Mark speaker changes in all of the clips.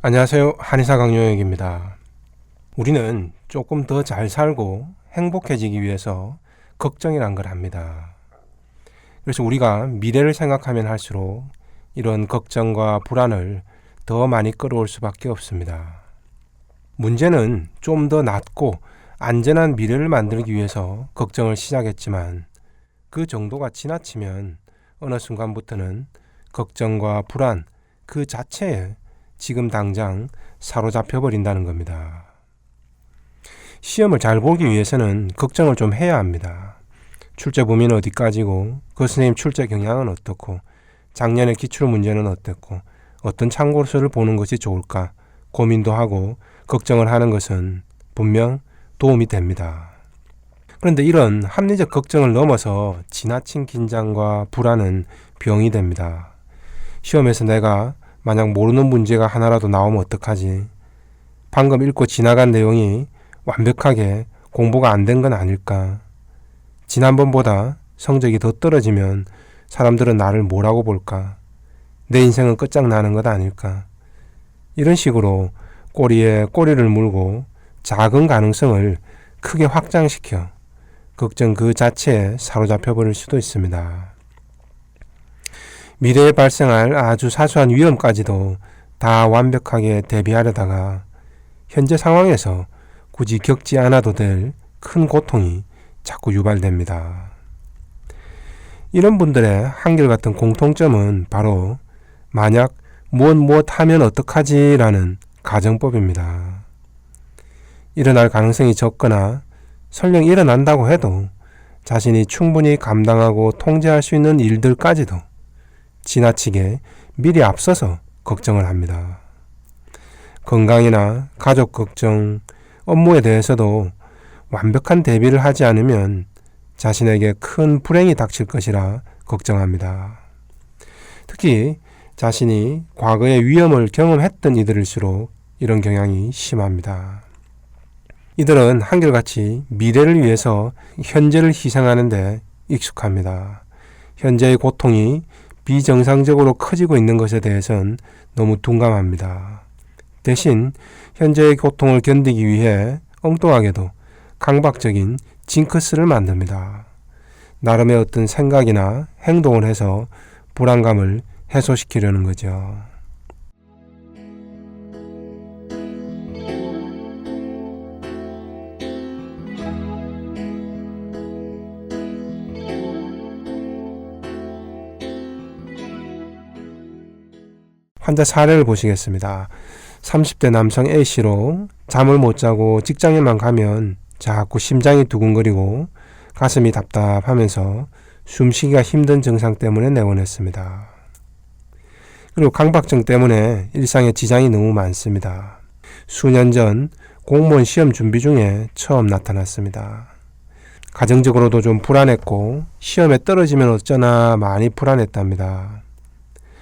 Speaker 1: 안녕하세요. 한의사 강용혁입니다. 우리는 조금 더 잘 살고 행복해지기 위해서 걱정이란 걸 합니다. 그래서 우리가 미래를 생각하면 할수록 이런 걱정과 불안을 더 많이 끌어올 수밖에 없습니다. 문제는 좀 더 낫고 안전한 미래를 만들기 위해서 걱정을 시작했지만 그 정도가 지나치면 어느 순간부터는 걱정과 불안 그 자체에 지금 당장 사로잡혀 버린다는 겁니다. 시험을 잘 보기 위해서는 걱정을 좀 해야 합니다. 출제 범위는 어디까지고, 그 선생님 출제 경향은 어떻고, 작년의 기출 문제는 어땠고, 어떤 참고서를 보는 것이 좋을까 고민도 하고 걱정을 하는 것은 분명 도움이 됩니다. 그런데 이런 합리적 걱정을 넘어서 지나친 긴장과 불안은 병이 됩니다. 시험에서 내가 만약 모르는 문제가 하나라도 나오면 어떡하지? 방금 읽고 지나간 내용이 완벽하게 공부가 안 된 건 아닐까? 지난번보다 성적이 더 떨어지면 사람들은 나를 뭐라고 볼까? 내 인생은 끝장나는 것 아닐까? 이런 식으로 꼬리에 꼬리를 물고 작은 가능성을 크게 확장시켜 걱정 그 자체에 사로잡혀 버릴 수도 있습니다. 미래에 발생할 아주 사소한 위험까지도 다 완벽하게 대비하려다가 현재 상황에서 굳이 겪지 않아도 될 큰 고통이 자꾸 유발됩니다. 이런 분들의 한결같은 공통점은 바로 만약 무엇 하면 어떡하지 라는 가정법입니다. 일어날 가능성이 적거나 설령 일어난다고 해도 자신이 충분히 감당하고 통제할 수 있는 일들까지도 지나치게 미리 앞서서 걱정을 합니다. 건강이나 가족 걱정, 업무에 대해서도 완벽한 대비를 하지 않으면 자신에게 큰 불행이 닥칠 것이라 걱정합니다. 특히 자신이 과거에 위험을 경험했던 이들일수록 이런 경향이 심합니다. 이들은 한결같이 미래를 위해서 현재를 희생하는 데 익숙합니다. 현재의 고통이 비정상적으로 커지고 있는 것에 대해선 너무 둔감합니다. 대신 현재의 고통을 견디기 위해 엉뚱하게도 강박적인 징크스를 만듭니다. 나름의 어떤 생각이나 행동을 해서 불안감을 해소시키려는 거죠. 환자 사례를 보시겠습니다. 30대 남성 A씨로 잠을 못 자고 직장에만 가면 자꾸 심장이 두근거리고 가슴이 답답하면서 숨쉬기가 힘든 증상 때문에 내원했습니다. 그리고 강박증 때문에 일상에 지장이 너무 많습니다. 수년 전 공무원 시험 준비 중에 처음 나타났습니다. 가정적으로도 좀 불안했고 시험에 떨어지면 어쩌나 많이 불안했답니다.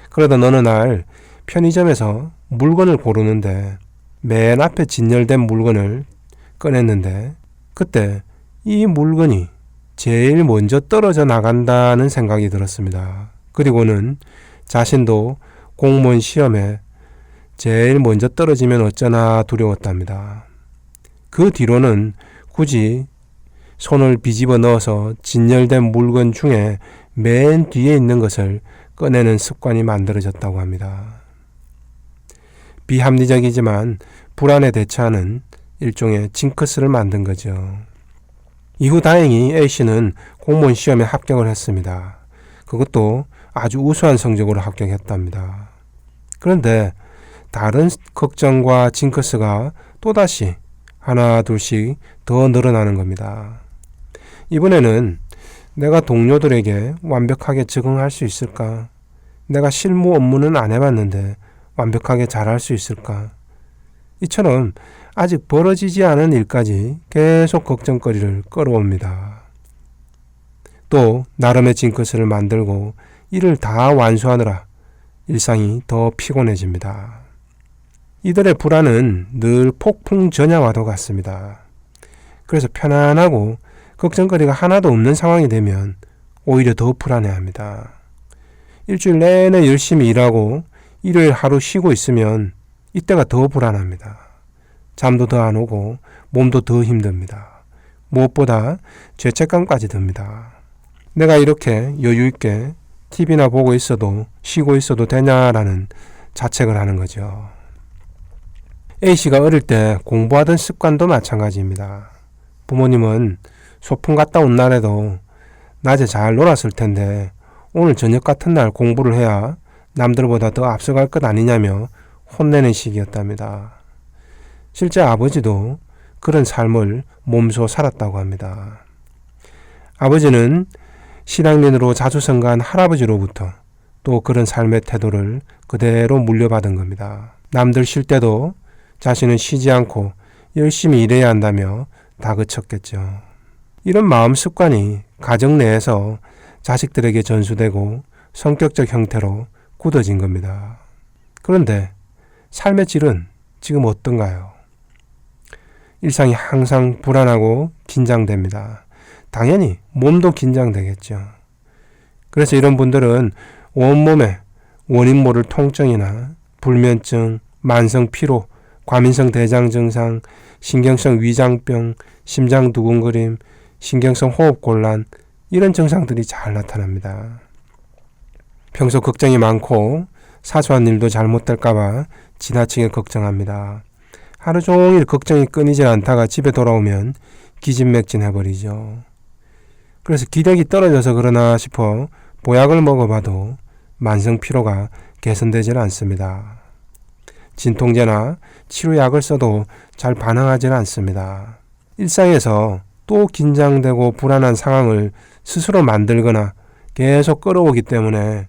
Speaker 1: 그러던 어느 날 편의점에서 물건을 고르는데 맨 앞에 진열된 물건을 꺼냈는데 그때 이 물건이 제일 먼저 떨어져 나간다는 생각이 들었습니다. 그리고는 자신도 공무원 시험에 제일 먼저 떨어지면 어쩌나 두려웠답니다. 그 뒤로는 굳이 손을 비집어 넣어서 진열된 물건 중에 맨 뒤에 있는 것을 꺼내는 습관이 만들어졌다고 합니다. 비합리적이지만 불안에 대처하는 일종의 징크스를 만든 거죠. 이후 다행히 A씨는 공무원 시험에 합격을 했습니다. 그것도 아주 우수한 성적으로 합격했답니다. 그런데 다른 걱정과 징크스가 또다시 하나 둘씩 더 늘어나는 겁니다. 이번에는 내가 동료들에게 완벽하게 적응할 수 있을까? 내가 실무 업무는 안 해봤는데 완벽하게 잘할 수 있을까? 이처럼 아직 벌어지지 않은 일까지 계속 걱정거리를 끌어옵니다. 또 나름의 징크스를 만들고 이를 다 완수하느라 일상이 더 피곤해집니다. 이들의 불안은 늘 폭풍 전야와도 같습니다. 그래서 편안하고 걱정거리가 하나도 없는 상황이 되면 오히려 더 불안해합니다. 일주일 내내 열심히 일하고 일요일 하루 쉬고 있으면 이때가 더 불안합니다. 잠도 더 안 오고 몸도 더 힘듭니다. 무엇보다 죄책감까지 듭니다. 내가 이렇게 여유 있게 TV나 보고 있어도 쉬고 있어도 되냐라는 자책을 하는 거죠. A씨가 어릴 때 공부하던 습관도 마찬가지입니다. 부모님은 소풍 갔다 온 날에도 낮에 잘 놀았을 텐데 오늘 저녁 같은 날 공부를 해야 남들보다 더 앞서갈 것 아니냐며 혼내는 시기였답니다. 실제 아버지도 그런 삶을 몸소 살았다고 합니다. 아버지는 실향민으로 자주 성가한 할아버지로부터 또 그런 삶의 태도를 그대로 물려받은 겁니다. 남들 쉴 때도 자신은 쉬지 않고 열심히 일해야 한다며 다그쳤겠죠. 이런 마음 습관이 가정 내에서 자식들에게 전수되고 성격적 형태로 굳어진 겁니다. 그런데 삶의 질은 지금 어떤가요? 일상이 항상 불안하고 긴장됩니다. 당연히 몸도 긴장되겠죠. 그래서 이런 분들은 온몸에 원인 모를 통증이나 불면증, 만성 피로, 과민성 대장 증상, 신경성 위장병, 심장 두근거림, 신경성 호흡 곤란 이런 증상들이 잘 나타납니다. 평소 걱정이 많고 사소한 일도 잘못될까봐 지나치게 걱정합니다. 하루 종일 걱정이 끊이질 않다가 집에 돌아오면 기진맥진해버리죠. 그래서 기력이 떨어져서 그러나 싶어 보약을 먹어봐도 만성 피로가 개선되질 않습니다. 진통제나 치료약을 써도 잘 반응하지는 않습니다. 일상에서 또 긴장되고 불안한 상황을 스스로 만들거나 계속 끌어오기 때문에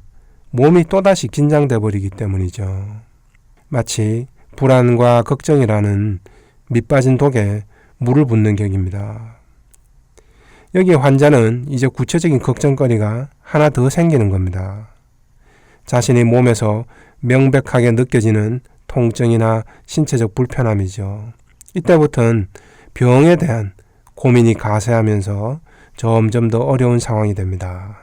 Speaker 1: 몸이 또다시 긴장돼 버리기 때문이죠. 마치 불안과 걱정이라는 밑빠진 독에 물을 붓는 격입니다. 여기에 환자는 이제 구체적인 걱정거리가 하나 더 생기는 겁니다. 자신의 몸에서 명백하게 느껴지는 통증이나 신체적 불편함이죠. 이때부터는 병에 대한 고민이 가세하면서 점점 더 어려운 상황이 됩니다.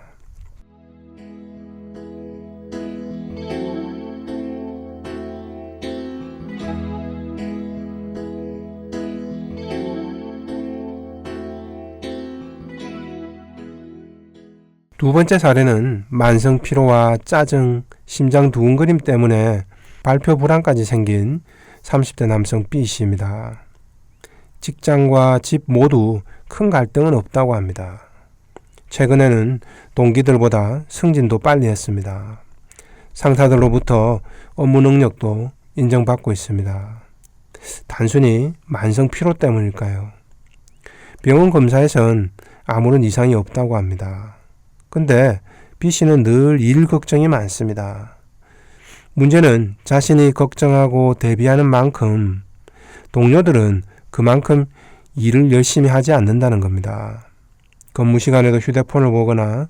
Speaker 1: 두 번째 사례는 만성 피로와 짜증, 심장 두근거림 때문에 발표 불안까지 생긴 30대 남성 B씨입니다. 직장과 집 모두 큰 갈등은 없다고 합니다. 최근에는 동기들보다 승진도 빨리 했습니다. 상사들로부터 업무 능력도 인정받고 있습니다. 단순히 만성 피로 때문일까요? 병원 검사에선 아무런 이상이 없다고 합니다. 근데 B씨는 늘 일 걱정이 많습니다. 문제는 자신이 걱정하고 대비하는 만큼 동료들은 그만큼 일을 열심히 하지 않는다는 겁니다. 근무 시간에도 휴대폰을 보거나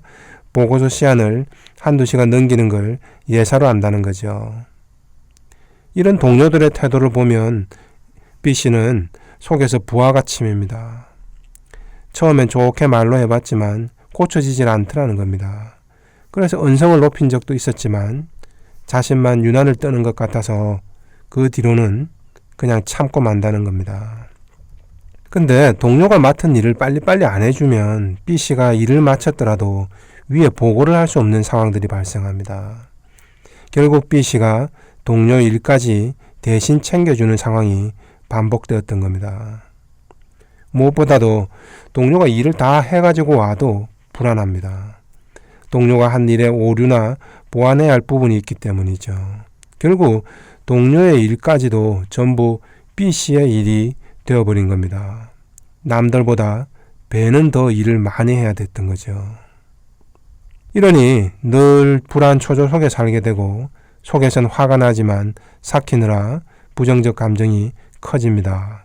Speaker 1: 보고서 시간을 한두 시간 넘기는 걸 예사로 한다는 거죠. 이런 동료들의 태도를 보면 B씨는 속에서 부하가 치밉니다. 처음엔 좋게 말로 해봤지만 고쳐지질 않더라는 겁니다. 그래서 언성을 높인 적도 있었지만 자신만 유난을 떠는 것 같아서 그 뒤로는 그냥 참고 만다는 겁니다. 근데 동료가 맡은 일을 빨리빨리 안 해주면 B씨가 일을 마쳤더라도 위에 보고를 할 수 없는 상황들이 발생합니다. 결국 B씨가 동료 일까지 대신 챙겨주는 상황이 반복되었던 겁니다. 무엇보다도 동료가 일을 다 해가지고 와도 불안합니다. 동료가 한 일에 오류나 보완해야 할 부분이 있기 때문이죠. 결국 동료의 일까지도 전부 B씨의 일이 되어버린 겁니다. 남들보다 배는 더 일을 많이 해야 됐던 거죠. 이러니 늘 불안 초조 속에 살게 되고 속에선 화가 나지만 삭히느라 부정적 감정이 커집니다.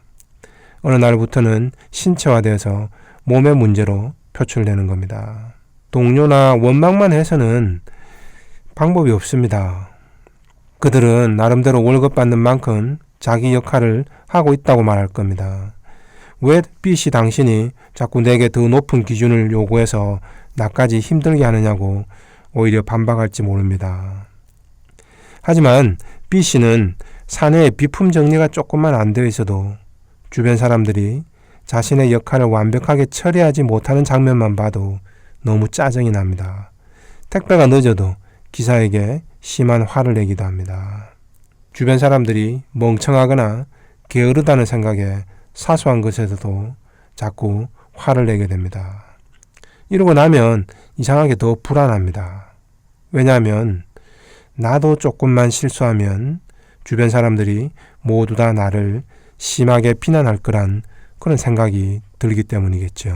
Speaker 1: 어느 날부터는 신체화돼서 몸의 문제로 표출되는 겁니다. 동료나 원망만 해서는 방법이 없습니다. 그들은 나름대로 월급 받는 만큼 자기 역할을 하고 있다고 말할 겁니다. 왜 B씨 당신이 자꾸 내게 더 높은 기준을 요구해서 나까지 힘들게 하느냐고 오히려 반박할지 모릅니다. 하지만 B씨는 사내의 비품 정리가 조금만 안 되어 있어도 주변 사람들이 자신의 역할을 완벽하게 처리하지 못하는 장면만 봐도 너무 짜증이 납니다. 택배가 늦어도 기사에게 심한 화를 내기도 합니다. 주변 사람들이 멍청하거나 게으르다는 생각에 사소한 것에서도 자꾸 화를 내게 됩니다. 이러고 나면 이상하게 더 불안합니다. 왜냐하면 나도 조금만 실수하면 주변 사람들이 모두 다 나를 심하게 비난할 거란 그런 생각이 들기 때문이겠죠.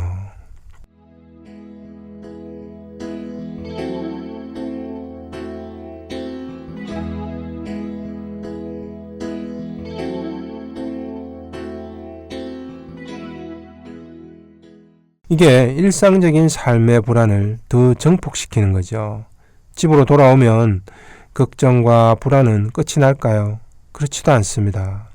Speaker 1: 이게 일상적인 삶의 불안을 더 증폭시키는 거죠. 집으로 돌아오면 걱정과 불안은 끝이 날까요? 그렇지도 않습니다.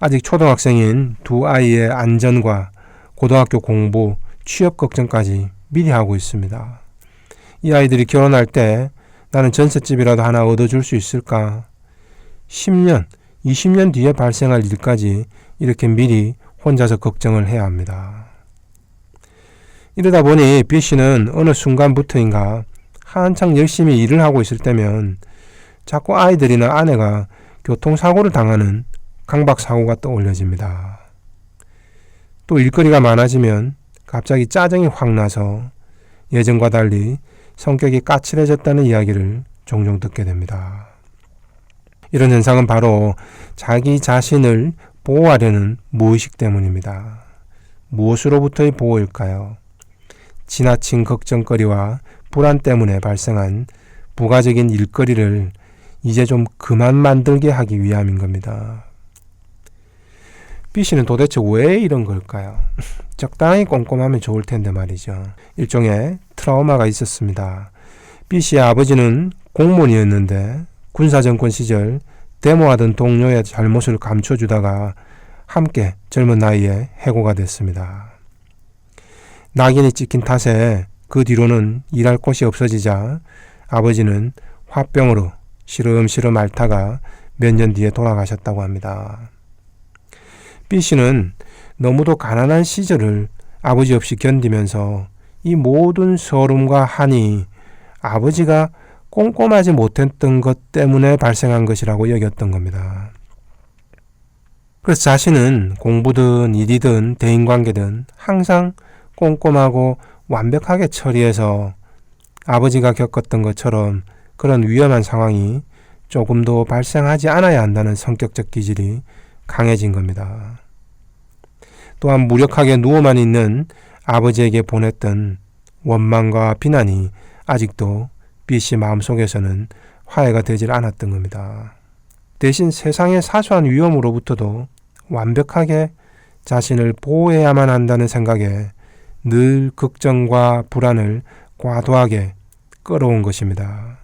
Speaker 1: 아직 초등학생인 두 아이의 안전과 고등학교 공부, 취업 걱정까지 미리 하고 있습니다. 이 아이들이 결혼할 때 나는 전셋집이라도 하나 얻어줄 수 있을까? 10년, 20년 뒤에 발생할 일까지 이렇게 미리 혼자서 걱정을 해야 합니다. 이러다 보니 B씨는 어느 순간부터인가 한창 열심히 일을 하고 있을 때면 자꾸 아이들이나 아내가 교통사고를 당하는 강박사고가 떠올려집니다. 또 일거리가 많아지면 갑자기 짜증이 확 나서 예전과 달리 성격이 까칠해졌다는 이야기를 종종 듣게 됩니다. 이런 현상은 바로 자기 자신을 보호하려는 무의식 때문입니다. 무엇으로부터의 보호일까요? 지나친 걱정거리와 불안 때문에 발생한 부가적인 일거리를 이제 좀 그만 만들게 하기 위함인 겁니다. B씨는 도대체 왜 이런 걸까요? 적당히 꼼꼼하면 좋을 텐데 말이죠. 일종의 트라우마가 있었습니다. B씨의 아버지는 공무원이었는데 군사정권 시절 데모하던 동료의 잘못을 감춰주다가 함께 젊은 나이에 해고가 됐습니다. 낙인이 찍힌 탓에 그 뒤로는 일할 곳이 없어지자 아버지는 화병으로 시름시름 앓다가 몇 년 뒤에 돌아가셨다고 합니다. B씨는 너무도 가난한 시절을 아버지 없이 견디면서 이 모든 서름과 한이 아버지가 꼼꼼하지 못했던 것 때문에 발생한 것이라고 여겼던 겁니다. 그래서 자신은 공부든 일이든 대인관계든 항상 꼼꼼하고 완벽하게 처리해서 아버지가 겪었던 것처럼 그런 위험한 상황이 조금도 발생하지 않아야 한다는 성격적 기질이 강해진 겁니다. 또한 무력하게 누워만 있는 아버지에게 보냈던 원망과 비난이 아직도 B씨 마음속에서는 화해가 되질 않았던 겁니다. 대신 세상의 사소한 위험으로부터도 완벽하게 자신을 보호해야만 한다는 생각에 늘 걱정과 불안을 과도하게 끌어온 것입니다.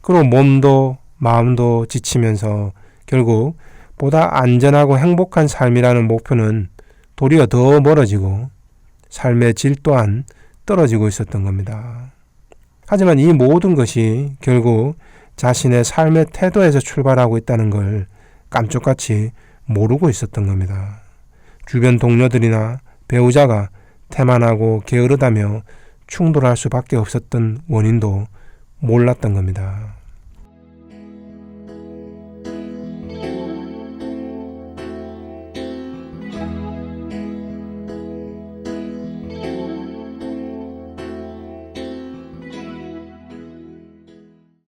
Speaker 1: 그리고 몸도 마음도 지치면서 결국 보다 안전하고 행복한 삶이라는 목표는 도리어 더 멀어지고 삶의 질 또한 떨어지고 있었던 겁니다. 하지만 이 모든 것이 결국 자신의 삶의 태도에서 출발하고 있다는 걸 깜짝같이 모르고 있었던 겁니다. 주변 동료들이나 배우자가 태만하고 게으르다며 충돌할 수밖에 없었던 원인도 몰랐던 겁니다.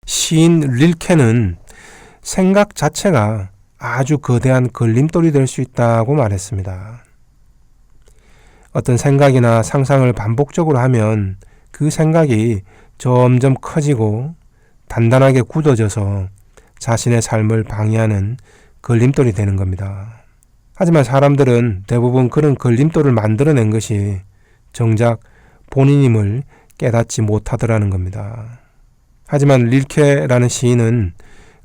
Speaker 1: 시인 릴케는 생각 자체가 아주 거대한 걸림돌이 될 수 있다고 말했습니다. 어떤 생각이나 상상을 반복적으로 하면 그 생각이 점점 커지고 단단하게 굳어져서 자신의 삶을 방해하는 걸림돌이 되는 겁니다. 하지만 사람들은 대부분 그런 걸림돌을 만들어낸 것이 정작 본인임을 깨닫지 못하더라는 겁니다. 하지만 릴케라는 시인은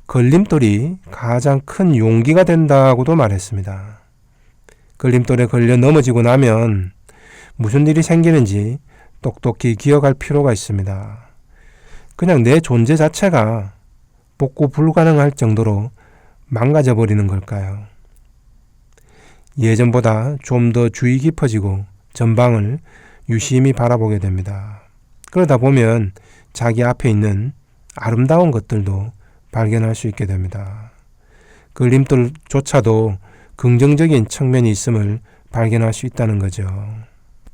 Speaker 1: 걸림돌이 가장 큰 용기가 된다고도 말했습니다. 걸림돌에 걸려 넘어지고 나면 무슨 일이 생기는지 똑똑히 기억할 필요가 있습니다. 그냥 내 존재 자체가 복구 불가능할 정도로 망가져 버리는 걸까요? 예전보다 좀 더 주의 깊어지고 전방을 유심히 바라보게 됩니다. 그러다 보면 자기 앞에 있는 아름다운 것들도 발견할 수 있게 됩니다. 걸림돌조차도 긍정적인 측면이 있음을 발견할 수 있다는 거죠.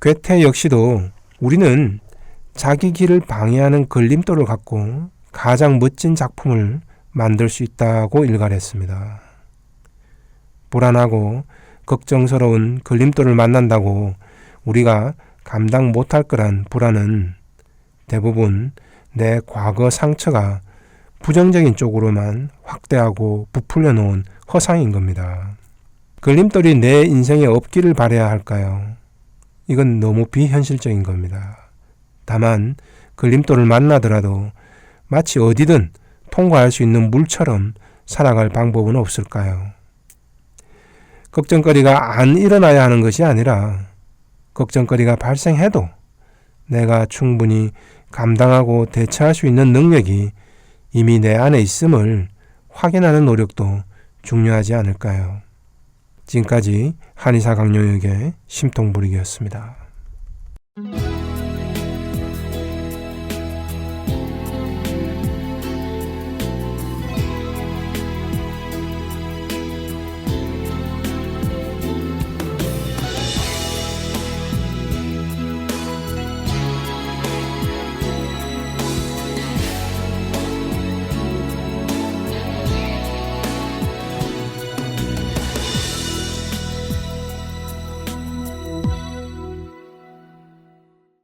Speaker 1: 괴테 역시도 우리는 자기 길을 방해하는 걸림돌을 갖고 가장 멋진 작품을 만들 수 있다고 일갈했습니다. 불안하고 걱정스러운 걸림돌을 만난다고 우리가 감당 못할 거란 불안은 대부분 내 과거 상처가 부정적인 쪽으로만 확대하고 부풀려 놓은 허상인 겁니다. 걸림돌이 내 인생에 없기를 바라야 할까요? 이건 너무 비현실적인 겁니다. 다만 걸림돌을 만나더라도 마치 어디든 통과할 수 있는 물처럼 살아갈 방법은 없을까요? 걱정거리가 안 일어나야 하는 것이 아니라 걱정거리가 발생해도 내가 충분히 감당하고 대처할 수 있는 능력이 이미 내 안에 있음을 확인하는 노력도 중요하지 않을까요? 지금까지 한의사 강용혁의 심통부리기였습니다.